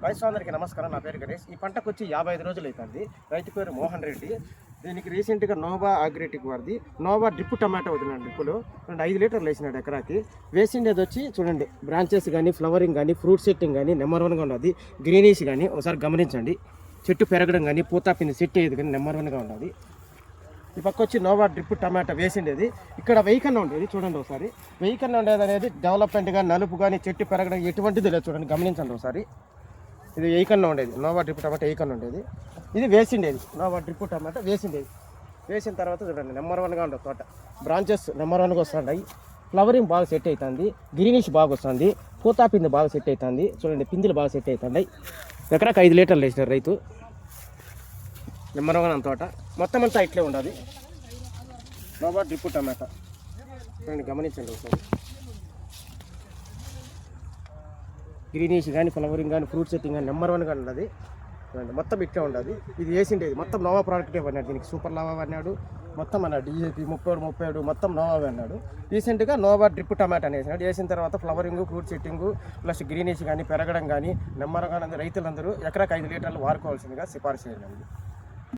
రైతు నమస్కారం. నా పేరు గణేష్. ఈ పంటకు వచ్చి 55 రోజులు అవుతుంది. రైతు పేరు మోహన్ రెడ్డి. దీనికి రీసెంట్గా నోవా అగ్రిటెక్ వారిది నోవా డ్రిప్ టమాటో వదిలినాడు. డ్రిప్పులో 5 లీటర్లు వేసినాడు ఎకరాకి. వేసిండేది వచ్చి చూడండి, బ్రాంచెస్ కానీ ఫ్లవరింగ్ కానీ ఫ్రూట్ సెట్టింగ్ కానీ నెంబర్ 1గా ఉన్నది. గ్రీనీస్ కానీ ఒకసారి గమనించండి. చెట్టు పెరగడం కానీ పూతాపింది సెట్ అయ్యేది కానీ నెంబర్ 1గా ఉన్నది. ఈ పక్క వచ్చి నోవా డ్రిప్ టమాటా వేసిండేది. ఇక్కడ వెయ్యికన్నా ఉండేది చూడండి ఒకసారి. వెయ్యికన్నా ఉండేది అనేది డెవలప్మెంట్గా నలుపు కానీ చెట్టు పెరగడం ఎటువంటిది లేదు చూడండి, గమనించండి ఒకసారి. ఇది వెయ్యికన్నా ఉండేది నోవా డ్రిప్ టమాటా, వెయ్యికన్నా ఉండేది. ఇది వేసిండేది నోవా డ్రిప్ టమాటా వేసిండేది. వేసిన తర్వాత చూడండి నెంబర్ 1గా ఉండదు తోట. బ్రాంచెస్ నెంబర్ 1గా వస్తున్నాయి. ఫ్లవరింగ్ బాగా సెట్ అవుతుంది. గ్రీనిష్ బాగా వస్తుంది. పూతాపింది బాగా సెట్ అవుతుంది. చూడండి పిందులు బాగా సెట్ అవుతున్నాయి. ఎకరాకి 5 లీటర్లు వేసినారు రైతు. నెంబర్ 1 తోట మొత్తం అంతా ఇట్లే ఉండదు. నోవా డ్రిప్ టమాటా చూడండి, గమనించండి ఒకసారి. గ్రీనిష్ కానీ ఫ్లవరింగ్ కానీ ఫ్రూట్ సెట్టింగ్ కానీ నెంబర్ 1గా ఉన్నది. చూడండి మొత్తం ఇట్లే ఉండదు. ఇది వేసిండేది మొత్తం నోవా ప్రోడక్టే అన్నాడు. దీనికి సూపర్ లావా అన్నాడు, మొత్తం అన్నాడు. DAP 37 మొత్తం నోవా అన్నాడు. రీసెంట్గా నోవా డ్రిప్ టమాటా వేసినాడు. వేసిన తర్వాత flowering fruit setting plus greenish కానీ పెరగడం కానీ నెంబర్ 1గా రైతులందరూ ఎకరాకి 5 లీటర్లు వాడుకోవాల్సిందిగా సిఫార్సు చేయండి.